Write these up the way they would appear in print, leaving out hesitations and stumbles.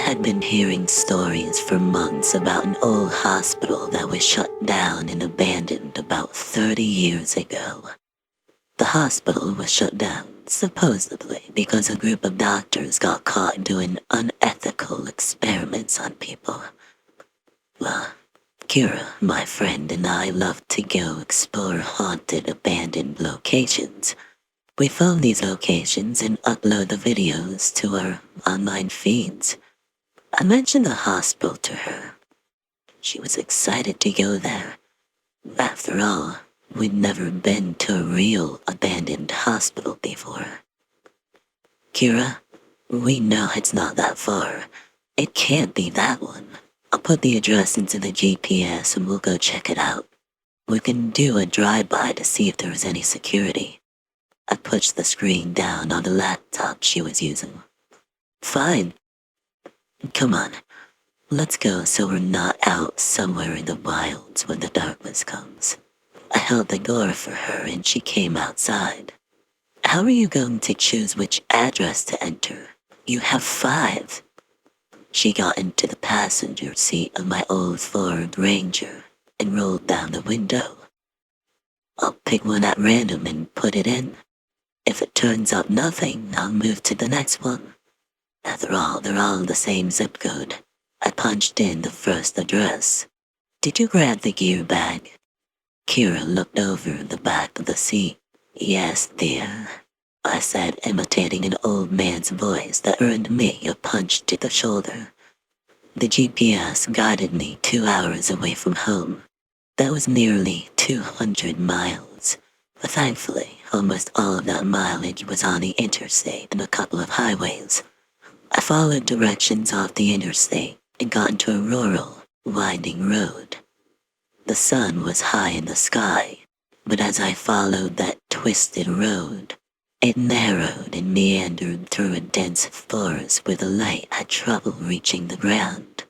had been hearing stories for months about an old hospital that was shut down and abandoned about 30 years ago. The hospital was shut down, supposedly, because a group of doctors got caught doing unethical experiments on people. Well, Kira, my friend, and I love to go explore haunted, abandoned locations. We phone these locations and upload the videos to our online feeds. I mentioned the hospital to her. She was excited to go there. After all, we'd never been to a real abandoned hospital before. Kira, we know it's not that far. It can't be that one. I'll put the address into the GPS and we'll go check it out. We can do a drive-by to see if there was any security. I pushed the screen down on the laptop she was using. Fine. Come on. Let's go so we're not out somewhere in the wilds when the darkness comes. I held the door for her and she came outside. How are you going to choose which address to enter? You have 5. She got into the passenger seat of my old Ford Ranger and rolled down the window. I'll pick one at random and put it in. If it turns up nothing, I'll move to the next one. After all, they're all the same zip code. I punched in the first address. Did you grab the gear bag? Kira looked over the back of the seat. Yes, dear, I said, imitating an old man's voice that earned me a punch to the shoulder. The GPS guided me 2 hours away from home. That was nearly 200 miles. But thankfully, almost all of that mileage was on the interstate and a couple of highways. I followed directions off the interstate and got into a rural, winding road. The sun was high in the sky, but as I followed that twisted road, it narrowed and meandered through a dense forest where the light had trouble reaching the ground.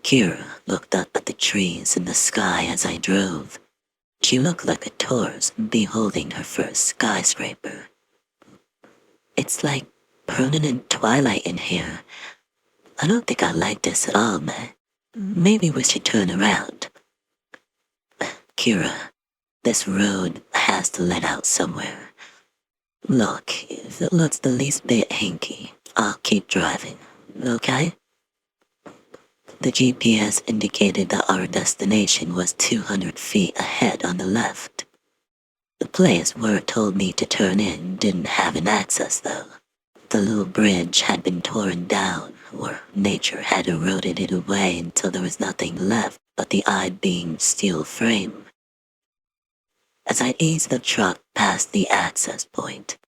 Kira looked up at the trees and the sky as I drove. She looked like a tourist beholding her first skyscraper. It's like permanent twilight in here. I don't think I like this at all, man. Maybe we should turn around. Kira, this road has to let out somewhere. Look, if it looks the least bit hinky, I'll keep driving, okay? The GPS indicated that our destination was 200 feet ahead on the left. The place where it told me to turn in didn't have an access though. The little bridge had been torn down, or nature had eroded it away until there was nothing left but the I-beam steel frame. As I eased the truck past the access point,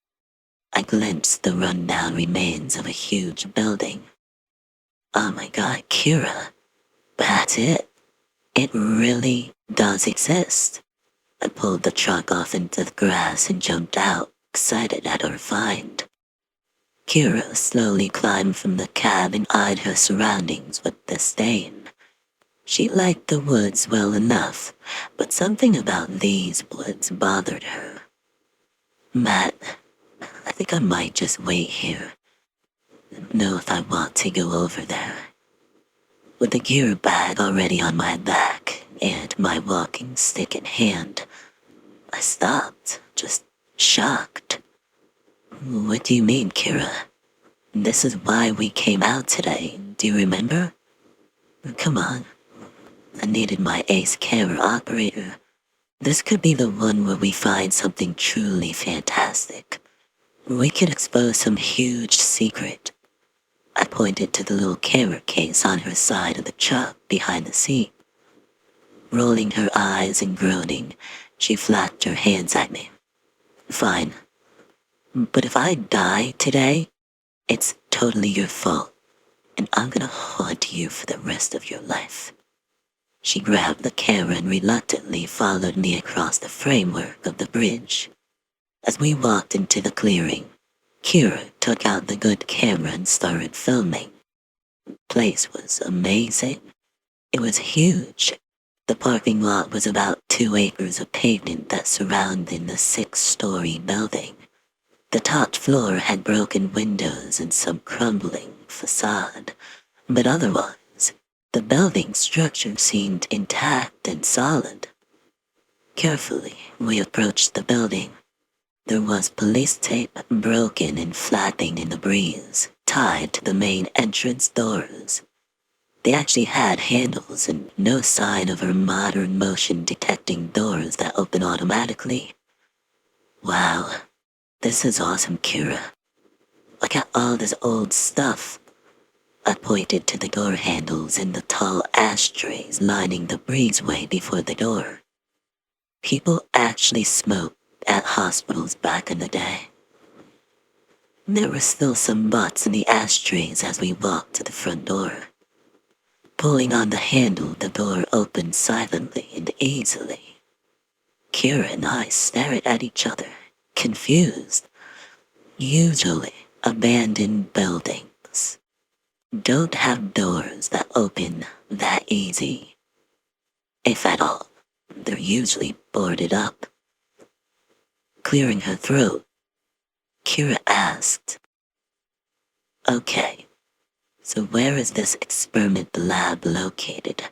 I glimpsed the run-down remains of a huge building. Oh my god, Kira, that's it. It really does exist. I pulled the truck off into the grass and jumped out, excited at our find. Kira slowly climbed from the cab and eyed her surroundings with disdain. She liked the woods well enough, but something about these woods bothered her. Matt, I think I might just wait here. I don't know if I want to go over there. With the gear bag already on my back and my walking stick in hand, I stopped, just shocked. What do you mean, Kira? This is why we came out today, do you remember? Come on. I needed my ace camera operator. This could be the one where we find something truly fantastic. We could expose some huge secret. I pointed to the little camera case on her side of the truck behind the seat. Rolling her eyes and groaning, she flapped her hands at me. Fine. But if I die today, it's totally your fault, and I'm gonna haunt you for the rest of your life. She grabbed the camera and reluctantly followed me across the framework of the bridge. As we walked into the clearing, Kira took out the good camera and started filming. The place was amazing. It was huge. The parking lot was about 2 acres of pavement that surrounded the 6-story building. The top floor had broken windows and some crumbling facade. But otherwise, the building structure seemed intact and solid. Carefully, we approached the building. There was police tape broken and flapping in the breeze, tied to the main entrance doors. They actually had handles and no sign of our modern motion detecting doors that open automatically. Wow, this is awesome, Kira. Look at all this old stuff. I pointed to the door handles and the tall ashtrays lining the breezeway before the door. People actually smoked at hospitals back in the day. There were still some butts in the ashtrays as we walked to the front door. Pulling on the handle, the door opened silently and easily. Kira and I stared at each other, confused. Usually, abandoned buildings don't have doors that open that easy. If at all, they're usually boarded up. Clearing her throat, Kira asked, "Okay, so where is this experiment lab located?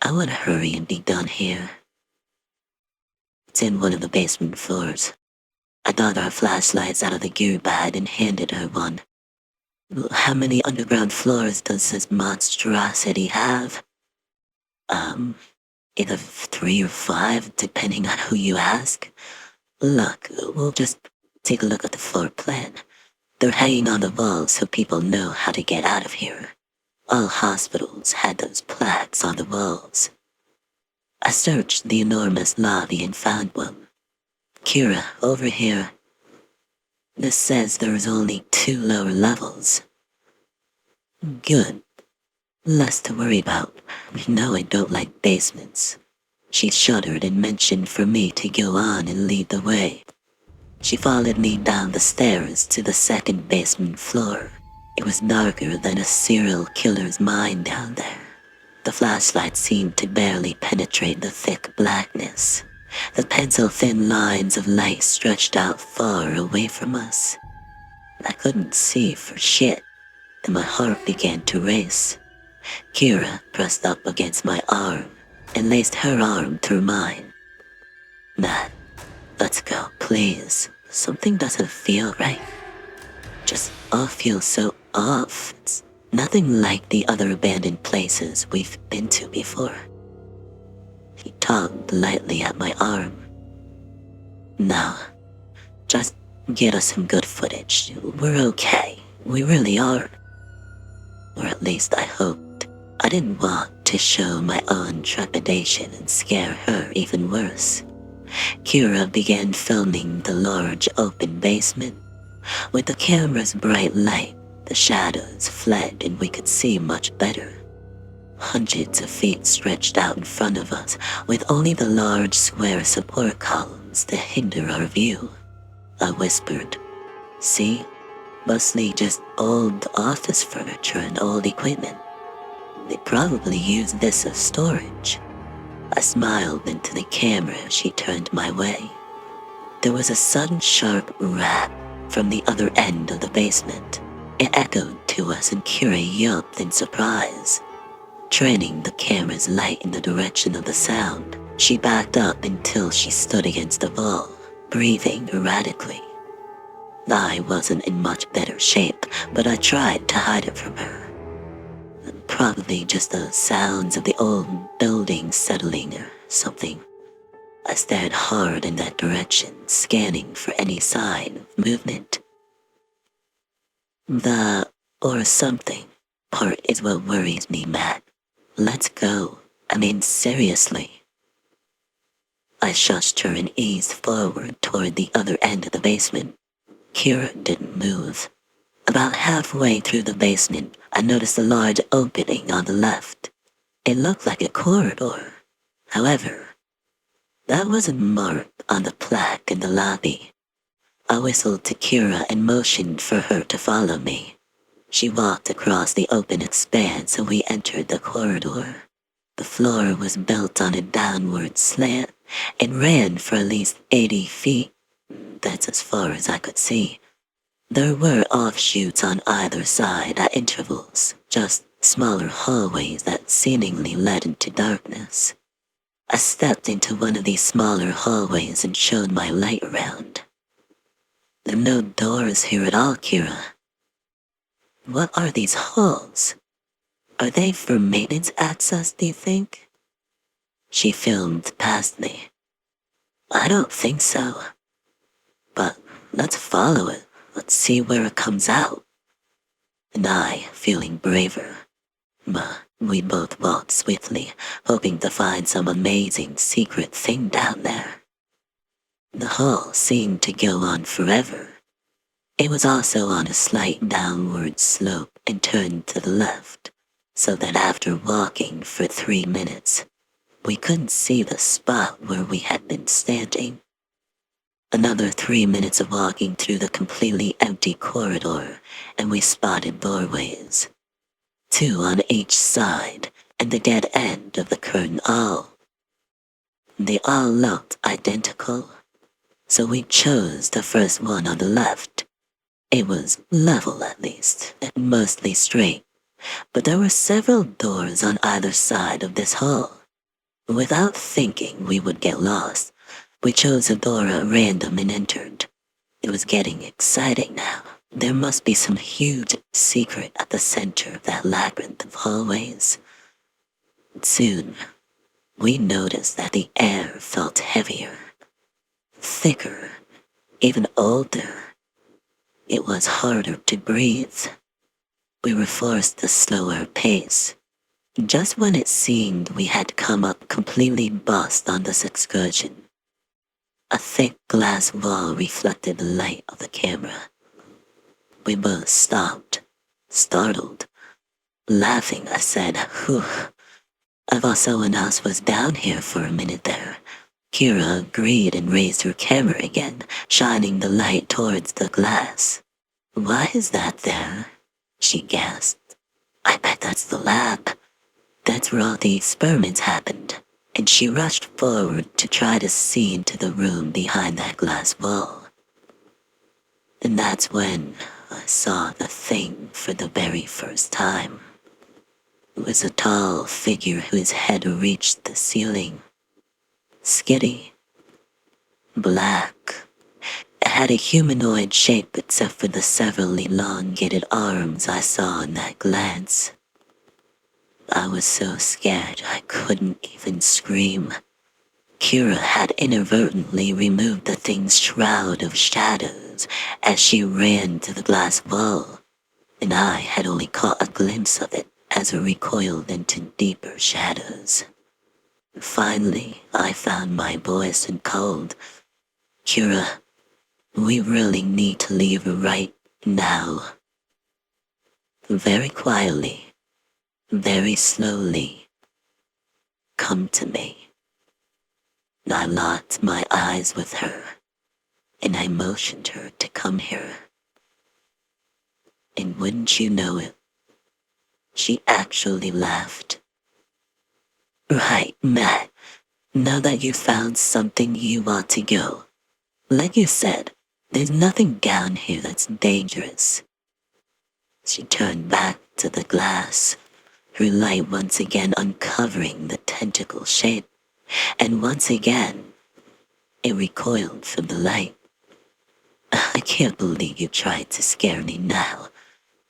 I want to hurry and be done here." "It's in one of the basement floors." I got our flashlights out of the gear bag and handed her one. "How many underground floors does this monstrosity have?" Either 3 or 5, depending on who you ask. Look, we'll just take a look at the floor plan. They're hanging on the walls so people know how to get out of here. All hospitals had those plaques on the walls. I searched the enormous lobby and found one. "Kira, over here. This says there's only 2 lower levels." "Good. Less to worry about. You know I don't like basements." She shuddered and motioned for me to go on and lead the way. She followed me down the stairs to the second basement floor. It was darker than a serial killer's mind down there. The flashlight seemed to barely penetrate the thick blackness. The pencil-thin lines of light stretched out far away from us. I couldn't see for shit, and my heart began to race. Kira pressed up against my arm and laced her arm through mine. "Matt, let's go, please. Something doesn't feel right. Just all feels so off. It's nothing like the other abandoned places we've been to before." He tugged lightly at my arm. "No, just get us some good footage. We're okay. We really are." Or at least I hoped. I didn't want to show my own trepidation and scare her even worse. Kira began filming the large open basement. With the camera's bright light, the shadows fled and we could see much better. Hundreds of feet stretched out in front of us, with only the large square support columns to hinder our view. I whispered, "See? Mostly just old office furniture and old equipment. They probably use this as storage." I smiled into the camera as she turned my way. There was a sudden sharp rap from the other end of the basement. It echoed to us and Kira yelped in surprise. Training the camera's light in the direction of the sound, she backed up until she stood against the wall, breathing erratically. I wasn't in much better shape, but I tried to hide it from her. Probably just the sounds of the old building settling or something. I stared hard in that direction, scanning for any sign of movement. The "or something" part is what worries me, Matt. Let's go. I mean, seriously. I shushed her and eased forward toward the other end of the basement. Kira didn't move. About halfway through the basement, I noticed a large opening on the left. It looked like a corridor. However, that wasn't marked on the plaque in the lobby. I whistled to Kira and motioned for her to follow me. She walked across the open expanse and we entered the corridor. The floor was built on a downward slant and ran for at least 80 feet. That's as far as I could see. There were offshoots on either side at intervals, just smaller hallways that seemingly led into darkness. I stepped into one of these smaller hallways and shone my light around. There are no doors here at all, Kira. What are these halls? Are they for maintenance access, do you think? She filmed past me. I don't think so. But let's follow it. Let's see where it comes out. And I, feeling braver. But we both walked swiftly, hoping to find some amazing secret thing down there. The hall seemed to go on forever. It was also on a slight downward slope and turned to the left, so that after walking for 3 minutes, we couldn't see the spot where we had been standing. Another 3 minutes of walking through the completely empty corridor, and we spotted doorways. 2 on each side, and the dead end of the curtain all. They all looked identical, so we chose the first one on the left. It was level at least, and mostly straight, but there were several doors on either side of this hall. Without thinking we would get lost, we chose a door at random and entered. It was getting exciting now. There must be some huge secret at the center of that labyrinth of hallways. Soon, we noticed that the air felt heavier, thicker, even older. It was harder to breathe. We were forced to slow our pace. Just when it seemed we had come up completely bust on this excursion, a thick glass wall reflected the light of the camera. We both stopped, startled. Laughing, I said, "Whew, I thought someone else was down here for a minute there." Kira agreed and raised her camera again, shining the light towards the glass. "Why is that there?" she gasped. "I bet that's the lab. That's where all the experiments happened." And she rushed forward to try to see into the room behind that glass wall. And that's when I saw the thing for the very first time. It was a tall figure whose head reached the ceiling. Skinny. Black. It had a humanoid shape except for the several elongated arms I saw in that glance. I was so scared I couldn't even scream. Kira had inadvertently removed the thing's shroud of shadows as she ran to the glass wall, and I had only caught a glimpse of it as it recoiled into deeper shadows. Finally, I found my voice and called, "Kira, we really need to leave right now." Very quietly, very slowly, "Come to me." And I locked my eyes with her, and I motioned her to come here. And wouldn't you know it, she actually laughed. "Right, Matt, now that you found something you want to go. Like you said, there's nothing down here that's dangerous." She turned back to the glass, her light once again uncovering the tentacle shape, and once again, it recoiled from the light. "I can't believe you tried to scare me now.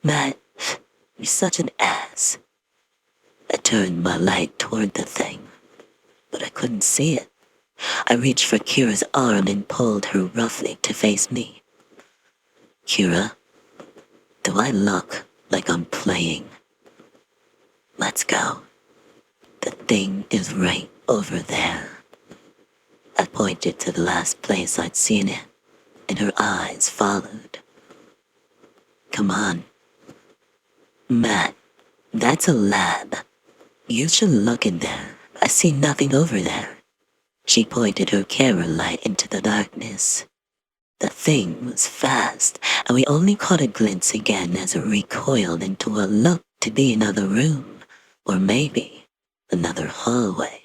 Matt, you're such an ass." I turned my light toward the thing, but I couldn't see it. I reached for Kira's arm and pulled her roughly to face me. "Kira, do I look like I'm playing? Let's go. The thing is right over there." I pointed to the last place I'd seen it, and her eyes followed. "Come on." "Matt, that's a lab. You should look in there. I see nothing over there." She pointed her camera light into the darkness. The thing was fast, and we only caught a glimpse again as it recoiled into what looked to be another room, or maybe another hallway.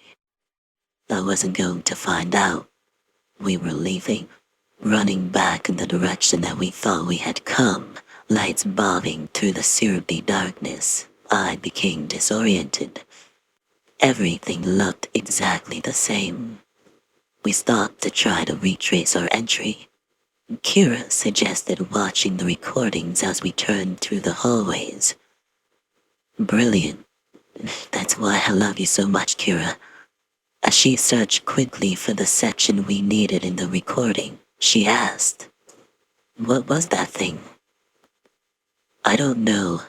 I wasn't going to find out. We were leaving, running back in the direction that we thought we had come, lights bobbing through the syrupy darkness, I became disoriented. Everything looked exactly the same. We stopped to try to retrace our entry. Kira suggested watching the recordings as we turned through the hallways. Brilliant. That's why I love you so much, Kira. As she searched quickly for the section we needed in the recording, she asked, "What was that thing?" "I don't know.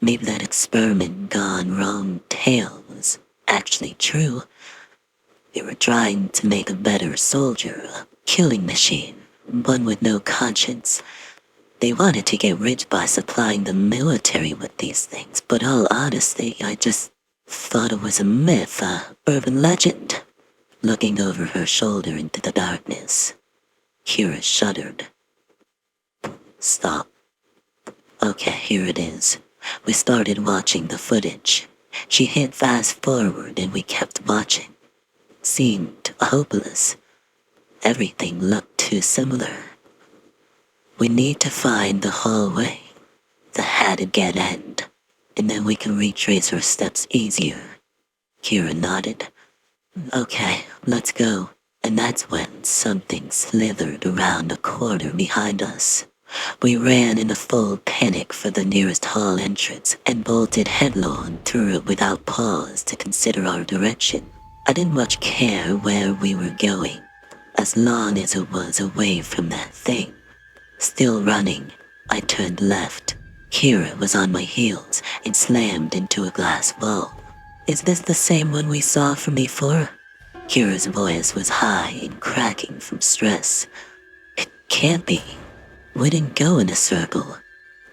Maybe that experiment gone wrong tale was actually true. They were trying to make a better soldier, a killing machine, one with no conscience. They wanted to get rich by supplying the military with these things, but all honesty, I just thought it was a myth, a urban legend." Looking over her shoulder into the darkness, Kira shuddered. "Stop. Okay, here it is." We started watching the footage. She hit fast forward and we kept watching. Seemed hopeless. Everything looked too similar. "We need to find the hallway, the hatted dead end, and then we can retrace our steps easier." Kira nodded. "Okay, let's go." And that's when something slithered around a corner behind us. We ran in a full panic for the nearest hall entrance and bolted headlong through it without pause to consider our direction. I didn't much care where we were going, as long as it was away from that thing. Still running, I turned left. Kira was on my heels and slammed into a glass wall. "Is this the same one we saw from before?" Kira's voice was high and cracking from stress. "It can't be. We didn't go in a circle."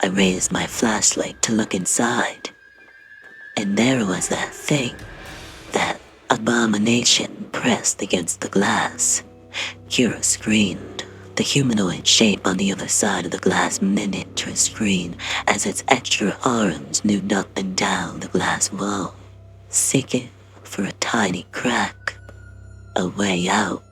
I raised my flashlight to look inside. And there was that thing, that abomination pressed against the glass. Kira screamed. The humanoid shape on the other side of the glass miniature screen as its extra arms moved up and down the glass wall, seeking for a tiny crack, a way out.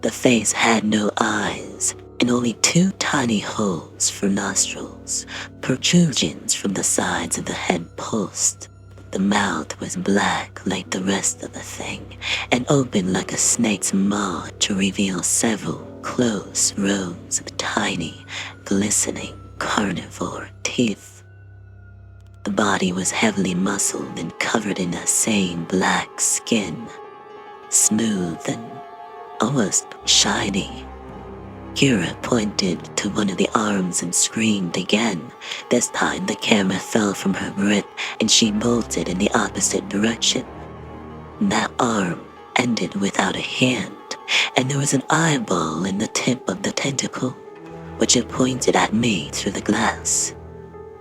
The face had no eyes and only two tiny holes for nostrils, protrusions from the sides of the head post. The mouth was black like the rest of the thing and open like a snake's maw to reveal several close rows of tiny, glistening carnivore teeth. The body was heavily muscled and covered in that same black skin, smooth and almost shiny. Kira pointed to one of the arms and screamed again. This time the camera fell from her grip and she bolted in the opposite direction. That arm ended without a hand, and there was an eyeball in the tip of the tentacle, which it pointed at me through the glass.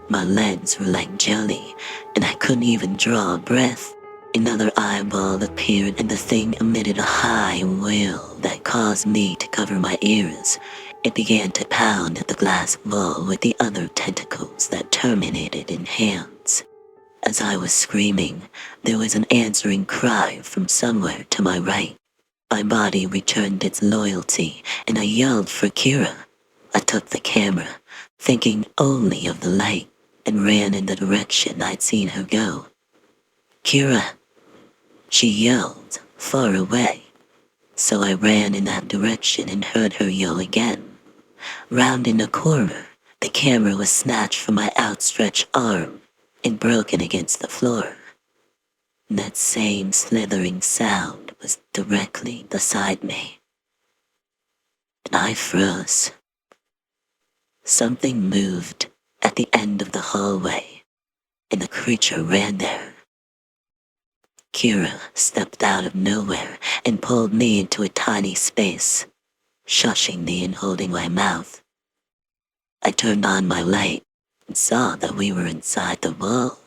My legs were like jelly, and I couldn't even draw a breath. Another eyeball appeared and the thing emitted a high wail that caused me to cover my ears. It began to pound at the glass wall with the other tentacles that terminated in hands. As I was screaming, there was an answering cry from somewhere to my right. My body returned its loyalty and I yelled for Kira. I took the camera, thinking only of the light, and ran in the direction I'd seen her go. "Kira," she yelled, far away. So I ran in that direction and heard her yell again. Rounding the corner, the camera was snatched from my outstretched arm and broken against the floor. That same slithering sound was directly beside me. And I froze. Something moved at the end of the hallway, and the creature ran there. Kira stepped out of nowhere and pulled me into a tiny space, shushing me and holding my mouth. I turned on my light and saw that we were inside the wall.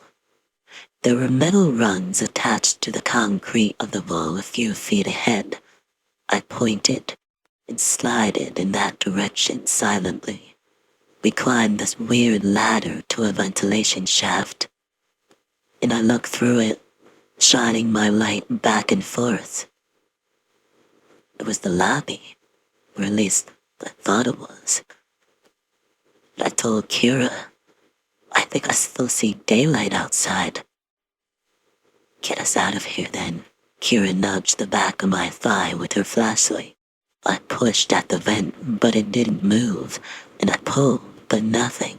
There were metal rungs attached to the concrete of the wall a few feet ahead. I pointed and slided in that direction silently. We climbed this weird ladder to a ventilation shaft, and I looked through it, shining my light back and forth. It was the lobby, or at least I thought it was. I told Kira, think I still see daylight outside. Get us out of here then. Kira nudged the back of my thigh with her flashlight. I pushed at the vent, but it didn't move, and I pulled, but nothing.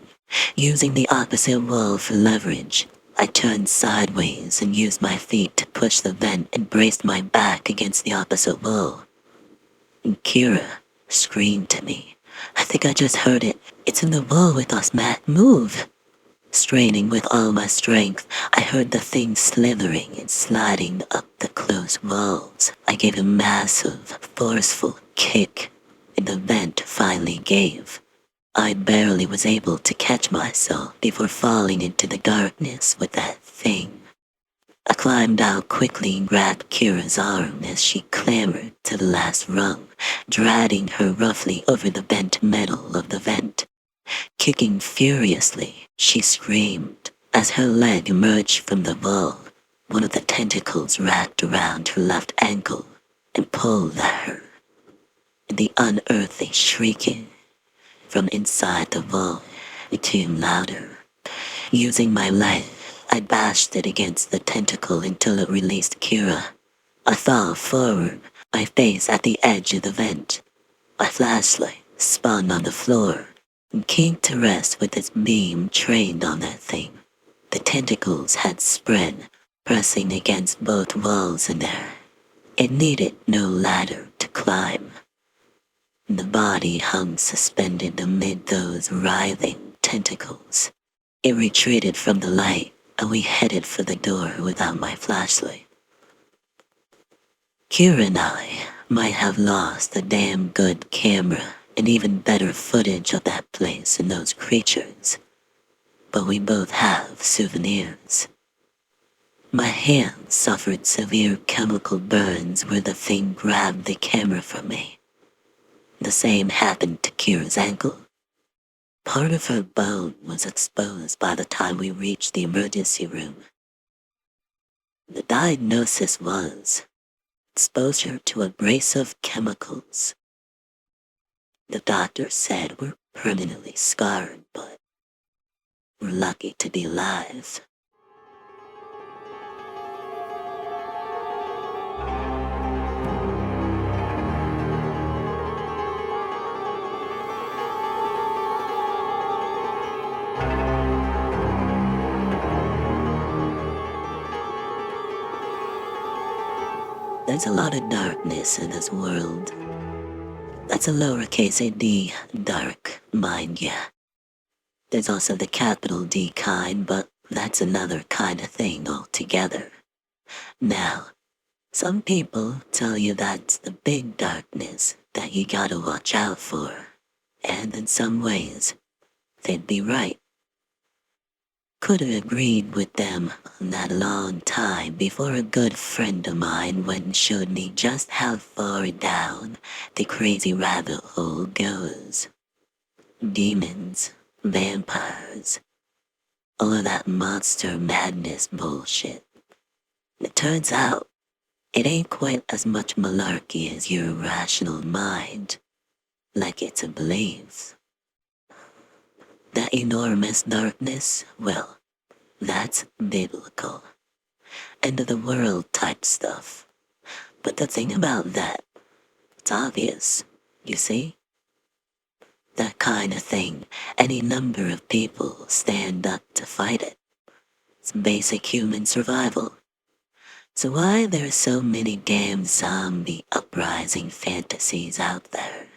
Using the opposite wall for leverage, I turned sideways and used my feet to push the vent and braced my back against the opposite wall. And Kira screamed to me. I think I just heard it. It's in the wall with us, Matt. Move! Straining with all my strength, I heard the thing slithering and sliding up the closed walls. I gave a massive, forceful kick, and the vent finally gave. I barely was able to catch myself before falling into the darkness with that thing. I climbed out quickly and grabbed Kira's arm as she clambered to the last rung, dragging her roughly over the bent metal of the vent. Kicking furiously, she screamed. As her leg emerged from the wall, one of the tentacles wrapped around her left ankle and pulled at her. And the unearthly shrieking from inside the wall became louder. Using my leg, I bashed it against the tentacle until it released Kira. I fell forward, my face at the edge of the vent. My flashlight spun on the floor and came to rest with its beam trained on that thing. The tentacles had spread, pressing against both walls in there. It needed no ladder to climb. The body hung suspended amid those writhing tentacles. It retreated from the light, and we headed for the door without my flashlight. Kira and I might have lost a damn good camera and even better footage of that place and those creatures, but we both have souvenirs. My hand suffered severe chemical burns where the thing grabbed the camera from me. The same happened to Kira's ankle. Part of her bone was exposed by the time we reached the emergency room. The diagnosis was exposure to abrasive chemicals. The doctor said we're permanently scarred, but we're lucky to be alive. There's a lot of darkness in this world. That's a lowercase a-d, dark, mind ya. There's also the capital D kind, but that's another kind of thing altogether. Now, some people tell you that's the big darkness that you gotta watch out for, and in some ways, they'd be right. Could have agreed with them on that long time before a good friend of mine went and showed me just how far down the crazy rabbit hole goes. Demons, vampires, all of that monster madness bullshit. It turns out, it ain't quite as much malarkey as your rational mind, like it to believe. That enormous darkness, well, that's biblical. End of the world type stuff. But the thing about that, it's obvious, you see? That kind of thing, any number of people stand up to fight it. It's basic human survival. So why there's so many damn zombie uprising fantasies out there?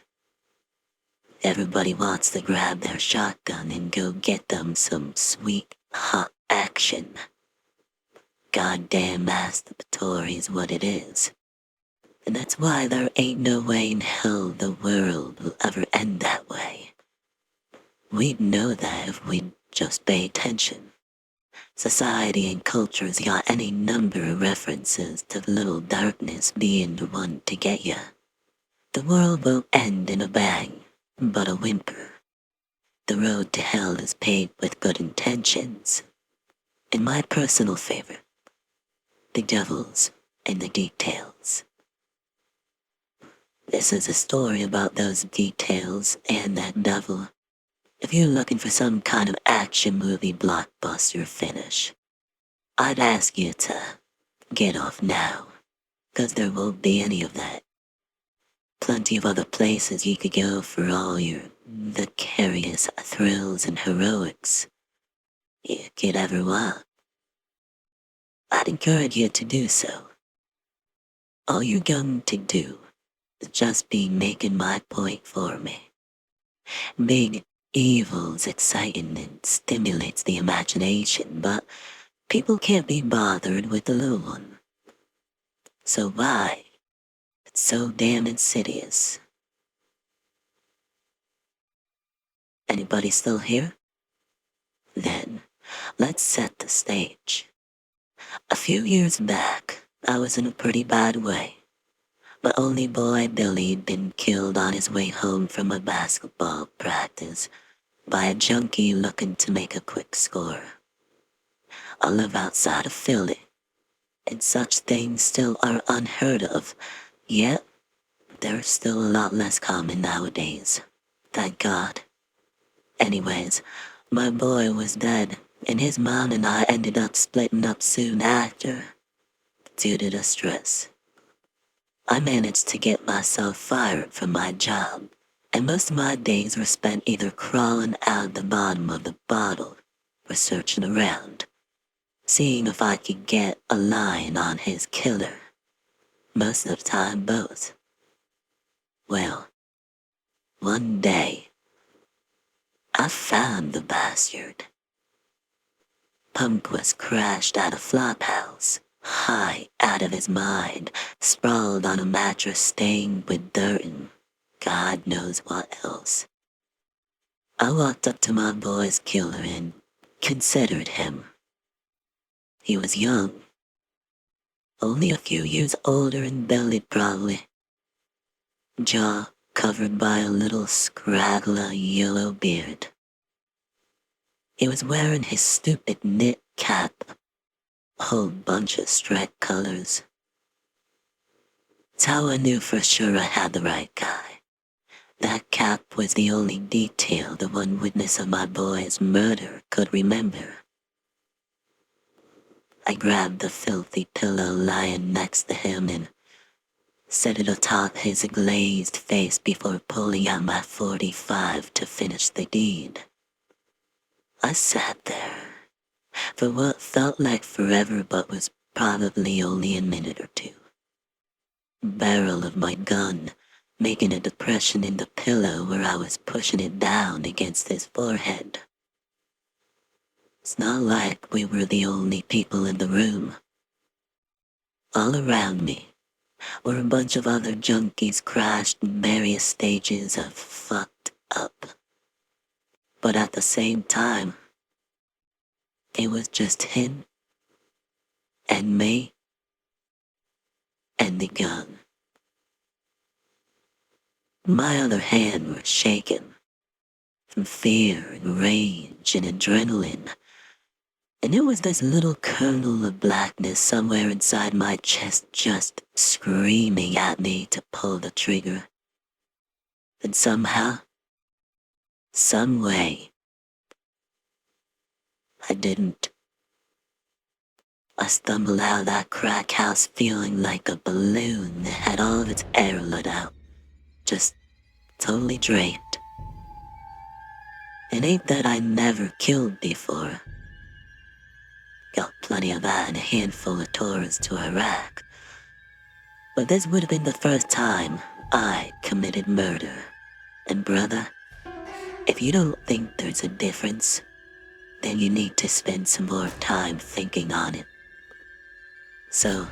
Everybody wants to grab their shotgun and go get them some sweet, hot action. Goddamn masturbatory's what it is. And that's why there ain't no way in hell the world will ever end that way. We'd know that if we'd just pay attention. Society and culture's got any number of references to the little darkness being the one to get ya. The world won't end in a bang, but a whimper. The road to hell is paved with good intentions. And my personal favorite, the devil's in the details. This is a story about those details and that devil. If you're looking for some kind of action movie blockbuster finish, I'd ask you to get off now, 'cause there won't be any of that. Plenty of other places you could go for all your vicarious thrills and heroics you could ever want. I'd encourage you to do so. All you're going to do is just be making my point for me. Big evil's exciting and stimulates the imagination, but people can't be bothered with the little one. So why? It's so damn insidious. Anybody still here? Then, let's set the stage. A few years back, I was in a pretty bad way. My only boy, Billy'd been killed on his way home from a basketball practice by a junkie looking to make a quick score. I live outside of Philly, and such things still are unheard of, yet they're still a lot less common nowadays. Thank God. Anyways, my boy was dead, and his mom and I ended up splitting up soon after, due to the stress. I managed to get myself fired from my job, and most of my days were spent either crawling out the bottom of the bottle or searching around, seeing if I could get a line on his killer. Most of the time, both. Well, one day, I found the bastard. Punk was crashed at a flophouse, high out of his mind, sprawled on a mattress stained with dirt and God knows what else. I walked up to my boy's killer and considered him. He was young, only a few years older than Billy probably. Jaw covered by a little scraggly yellow beard. He was wearing his stupid knit cap, a whole bunch of striped colors. It's how I knew for sure I had the right guy. That cap was the only detail the one witness of my boy's murder could remember. I grabbed the filthy pillow lying next to him and set it atop his glazed face before pulling out my .45 to finish the deed. I sat there for what felt like forever but was probably only a minute or two. Barrel of my gun making a depression in the pillow where I was pushing it down against his forehead. It's not like we were the only people in the room. All around me were a bunch of other junkies crashed in various stages of fucked up. But at the same time, it was just him and me and the gun. My other hand was shaking from fear and rage and adrenaline, and it was this little kernel of blackness somewhere inside my chest just screaming at me to pull the trigger. And somehow, some way, I didn't. I stumbled out of that crack house feeling like a balloon that had all of its air let out, just totally drained. It ain't that I never killed before. Got plenty of that and a handful of tours to Iraq. But this would have been the first time I committed murder. And brother, if you don't think there's a difference, then you need to spend some more time thinking on it. So,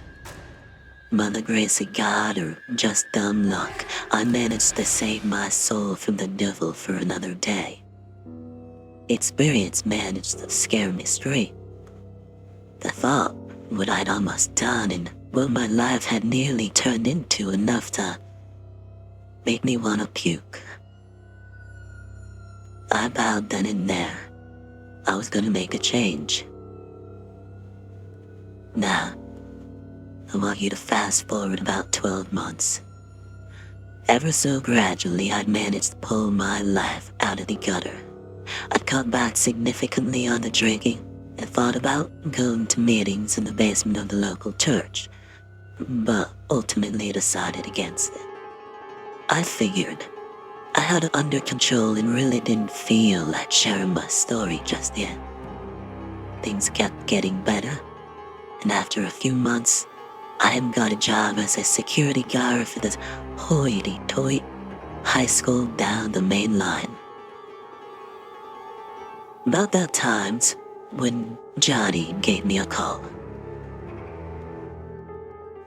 by the grace of God or just dumb luck, I managed to save my soul from the devil for another day. Experience managed to scare me straight. The thought what I'd almost done and what my life had nearly turned into enough to make me want to puke. I vowed then and there I was gonna make a change. Now, I want you to fast forward about 12 months. Ever so gradually, I'd managed to pull my life out of the gutter. cut back significantly on the drinking and thought about going to meetings in the basement of the local church, but ultimately decided against it. I figured I had it under control and really didn't feel like sharing my story just yet. Things kept getting better, and after a few months, I had got a job as a security guard for this hoity-toity high school down the main line. About that time's when Johnny gave me a call.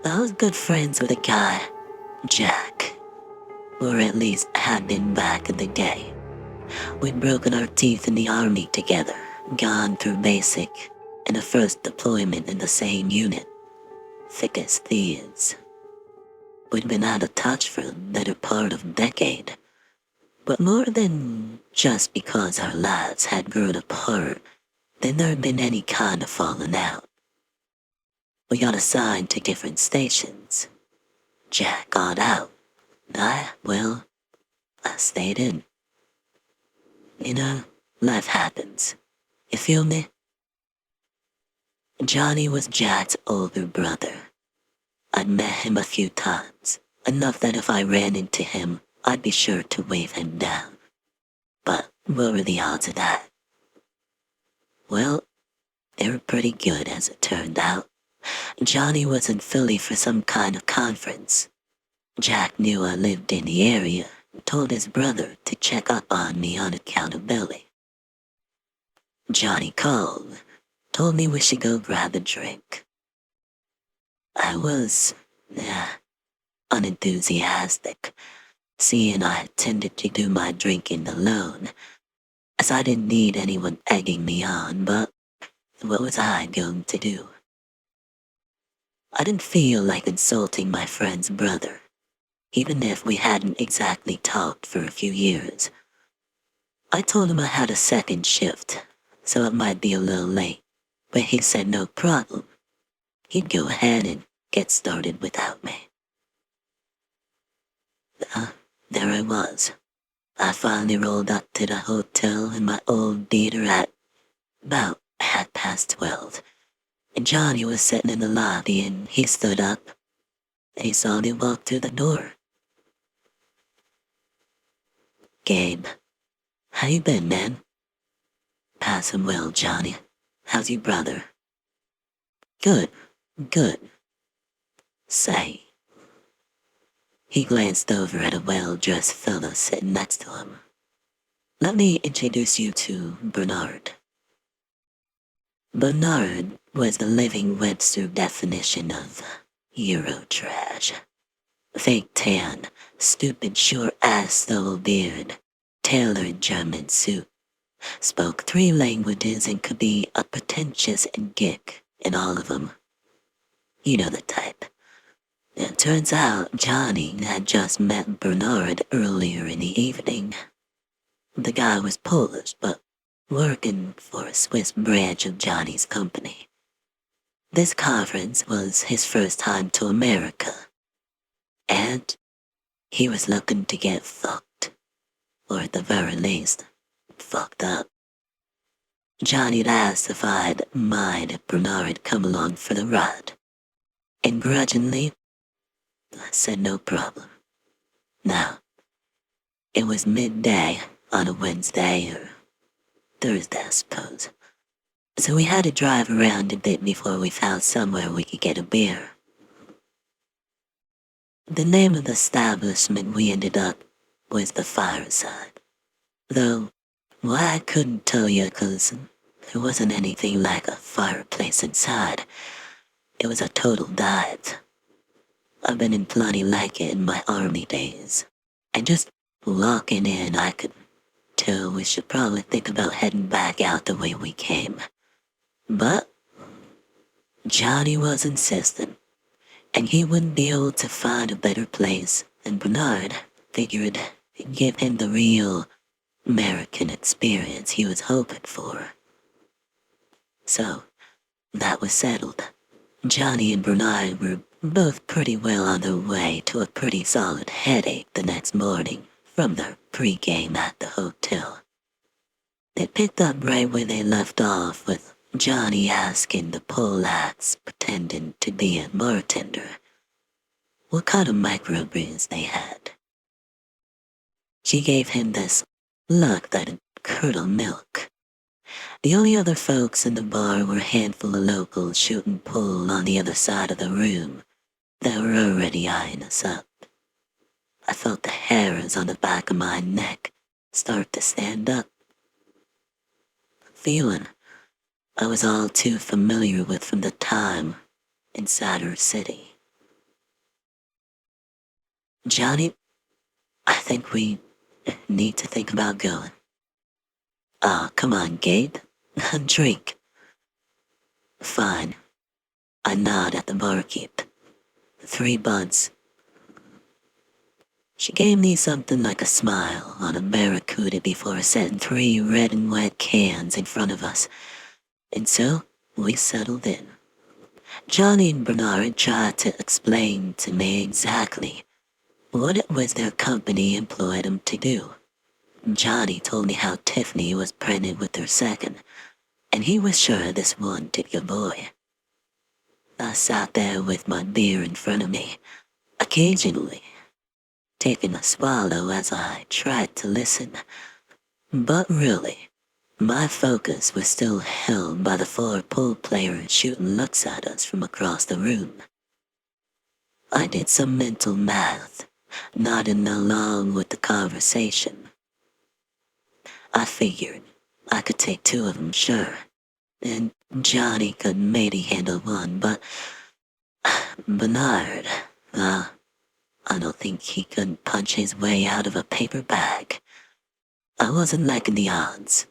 I was good friends with a guy, Jack, or at least had been back in the day. We'd broken our teeth in the army together, gone through basic and a first deployment in the same unit. Thick as thieves. We'd been out of touch for the better part of a decade. But more than just because our lives had grown apart, then there had been any kind of falling out. We got assigned to different stations. Jack got out. I stayed in. You know, life happens. You feel me? Johnny was Jack's older brother. I'd met him a few times, enough that if I ran into him, I'd be sure to wave him down. But what were the odds of that? Well, they were pretty good as it turned out. Johnny was in Philly for some kind of conference. Jack knew I lived in the area and told his brother to check up on me on accountability. Johnny called, told me we should go grab a drink. I was, unenthusiastic, seeing I tended to do my drinking alone, as I didn't need anyone egging me on, but what was I going to do? I didn't feel like insulting my friend's brother, even if we hadn't exactly talked for a few years. I told him I had a second shift, so it might be a little late, but he said no problem. He'd go ahead and get started without me. There I was. I finally rolled up to the hotel in my old beater at about 12:30, and Johnny was sitting in the lobby and he stood up. He saw me walk through the door. Gabe, how you been, man? Passing well, Johnny. How's your brother? Good. Say. He glanced over at a well-dressed fellow sitting next to him. Let me introduce you to Bernard. Bernard was the living Webster definition of Eurotrash. Fake tan, stupid short-ass stubble beard, tailored German suit. Spoke 3 languages and could be a pretentious and geek in all of them. You know the type. It turns out Johnny had just met Bernard earlier in the evening. The guy was Polish, but working for a Swiss branch of Johnny's company. This conference was his first time to America, and he was looking to get fucked, or at the very least, fucked up. Johnny'd asked if I'd mind if Bernard come along for the ride, and grudgingly, I said no problem. Now, it was midday on a Wednesday or Thursday, I suppose. So we had to drive around a bit before we found somewhere we could get a beer. The name of the establishment we ended up was the Fireside. Though, why I couldn't tell you, 'cause there wasn't anything like a fireplace inside. It was a total dive. I've been in plenty like it in my army days. And just walking in, I could tell we should probably think about heading back out the way we came. But Johnny was insistent, and he wouldn't be able to find a better place, and Bernard figured it'd give him the real American experience he was hoping for. So, that was settled. Johnny and Bernard were both pretty well on their way to a pretty solid headache the next morning from their pre-game at the hotel. It picked up right where they left off, with Johnny asking the poleaxe, pretending to be a bartender, what kind of microbrews they had. She gave him this look that'd curdle milk. The only other folks in the bar were a handful of locals shooting pool on the other side of the room that were already eyeing us up. I felt the hairs on the back of my neck start to stand up. A feeling I was all too familiar with from the time in Saddler City. Johnny, I think we need to think about going. Ah, come on, Gabe. Drink. Fine. I nod at the barkeep. 3 buds. She gave me something like a smile on a barracuda before setting 3 red and white cans in front of us. And so, we settled in. Johnny and Bernard tried to explain to me exactly what it was their company employed them to do. Johnny told me how Tiffany was pregnant with her second, and he was sure this one did a boy. I sat there with my beer in front of me, occasionally taking a swallow as I tried to listen. But really, my focus was still held by the 4 pool players shooting looks at us from across the room. I did some mental math, nodding along with the conversation. I figured I could take 2 of them, sure, and Johnny could maybe handle 1, but Bernard, I don't think he could punch his way out of a paper bag. I wasn't liking the odds.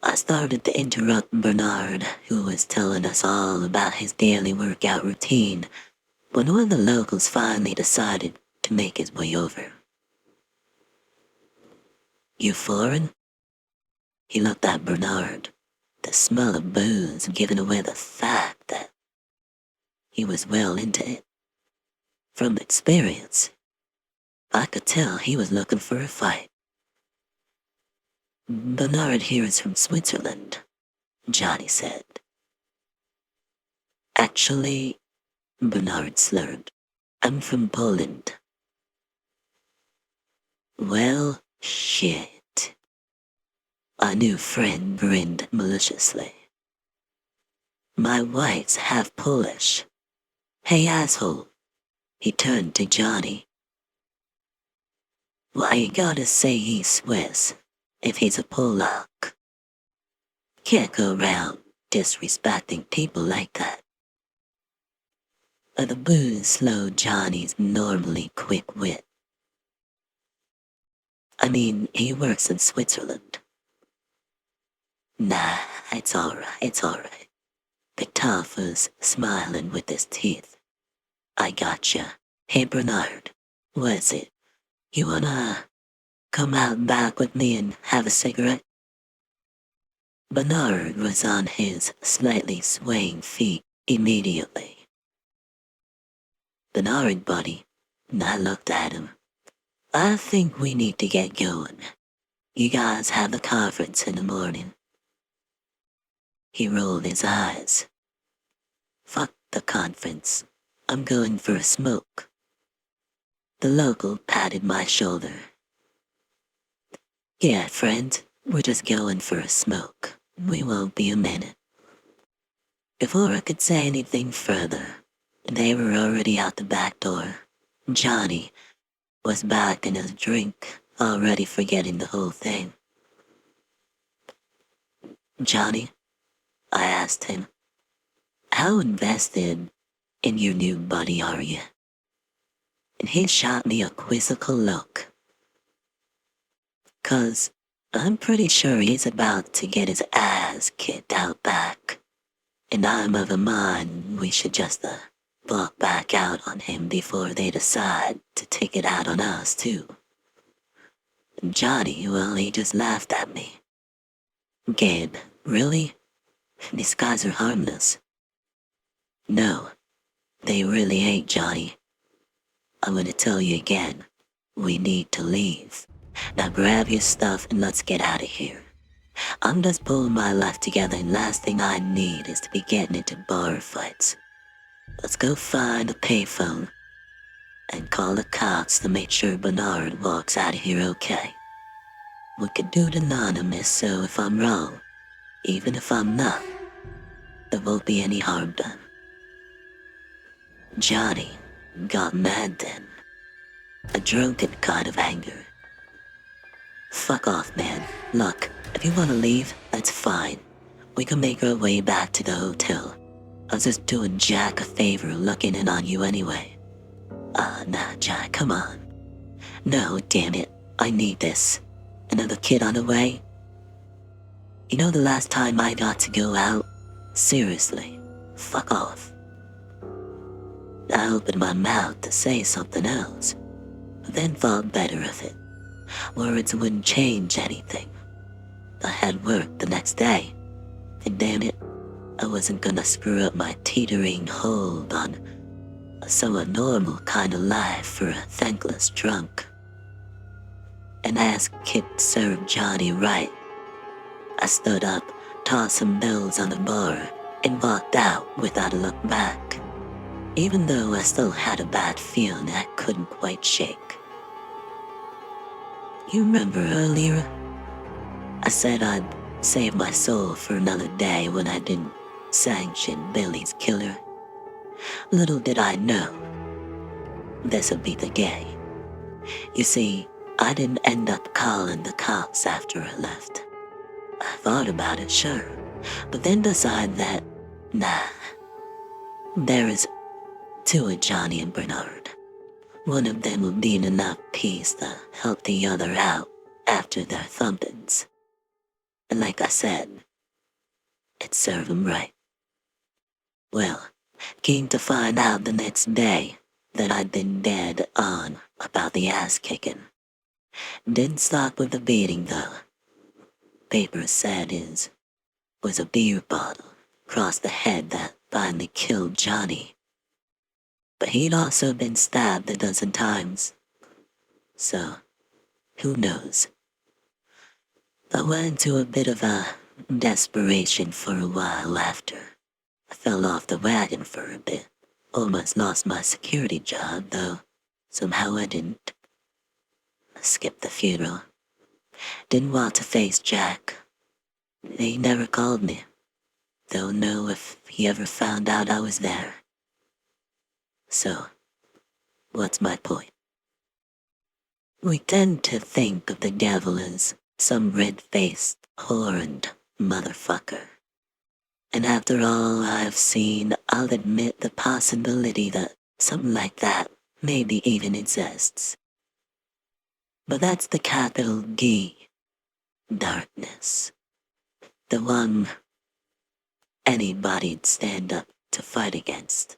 I started to interrupt Bernard, who was telling us all about his daily workout routine, when one of the locals finally decided to make his way over. You foreign? He looked at Bernard, the smell of booze giving away the fact that he was well into it. From experience, I could tell he was looking for a fight. Bernard here is from Switzerland, Johnny said. Actually, Bernard slurred, I'm from Poland. Well, shit. Our new friend grinned maliciously. My wife's half Polish. Hey, asshole. He turned to Johnny. Why you gotta say he's Swiss if he's a Polak? Can't go around disrespecting people like that. The booze slowed Johnny's normally quick wit. I mean, he works in Switzerland. Nah, it's alright. Pictoff was smiling with his teeth. I gotcha. Hey Bernard, what's it? You wanna come out back with me and have a cigarette? Bernard was on his slightly swaying feet immediately. Bernard, buddy, and I looked at him. I think we need to get going. You guys have the conference in the morning. He rolled his eyes. Fuck the conference. I'm going for a smoke. The local patted my shoulder. Yeah, friend, we're just going for a smoke. We won't be a minute. Before I could say anything further, they were already out the back door. Johnny was back in his drink, already forgetting the whole thing. Johnny, I asked him, how invested in your new buddy are you? And he shot me a quizzical look. 'Cause I'm pretty sure he's about to get his ass kicked out back. And I'm of a mind we should just walk back out on him before they decide to take it out on us too. Johnny, well, he just laughed at me. Gabe, really? These guys are harmless. No, they really ain't, Johnny. I'm gonna tell you again, we need to leave. Now grab your stuff and let's get out of here. I'm just pulling my life together, and last thing I need is to be getting into bar fights. Let's go find a payphone and call the cops to make sure Bernard walks out of here okay. We could do it anonymous, so if I'm wrong, even if I'm not, there won't be any harm done. Johnny got mad then. A drunken kind of anger. Fuck off, man. Look, if you want to leave, that's fine. We can make our way back to the hotel. I was just doing Jack a favor looking in on you anyway. Nah, Jack, come on. No, damn it. I need this. Another kid on the way? You know the last time I got to go out? Seriously, fuck off. I opened my mouth to say something else, but then thought better of it. Words wouldn't change anything. I had work the next day, and damn it, I wasn't gonna screw up my teetering hold on a somewhat normal kind of life for a thankless drunk. And as Kid served Johnny right, I stood up, tossed some bills on the bar, and walked out without a look back, even though I still had a bad feeling I couldn't quite shake. You remember earlier? I said I'd save my soul for another day when I didn't sanction Billy's killer. Little did I know this would be the day. You see, I didn't end up calling the cops after I left. I thought about it, sure, but then decided that, nah, there is two of Johnny and Bernard. One of them would need enough peace to help the other out after their thumpings. And like I said, it served them right. Well, came to find out the next day that I'd been dead on about the ass kicking. Didn't stop with the beating though. Paper said his was a beer bottle across the head that finally killed Johnny. But he'd also been stabbed a dozen times. So, who knows? I went into a bit of a desperation for a while after. I fell off the wagon for a bit. Almost lost my security job, though somehow I didn't. I skipped the funeral. Didn't want to face Jack. He never called me. Don't know if he ever found out I was there. So, what's my point? We tend to think of the devil as some red-faced, horned motherfucker. And after all I've seen, I'll admit the possibility that something like that maybe even exists. But that's the capital D, darkness. The one anybody'd stand up to fight against.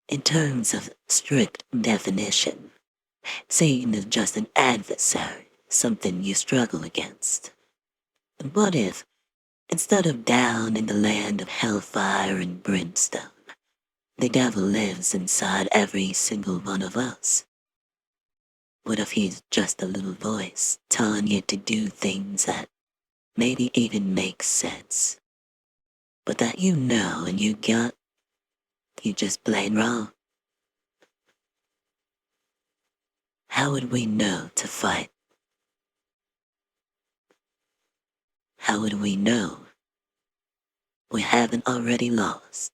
In terms of strict definition, Satan is just an adversary, something you struggle against. But what if, instead of down in the land of hellfire and brimstone, the devil lives inside every single one of us? What if he's just a little voice telling you to do things that maybe even make sense, but that you know and you just plain wrong? How would we know to fight? How would we know we haven't already lost?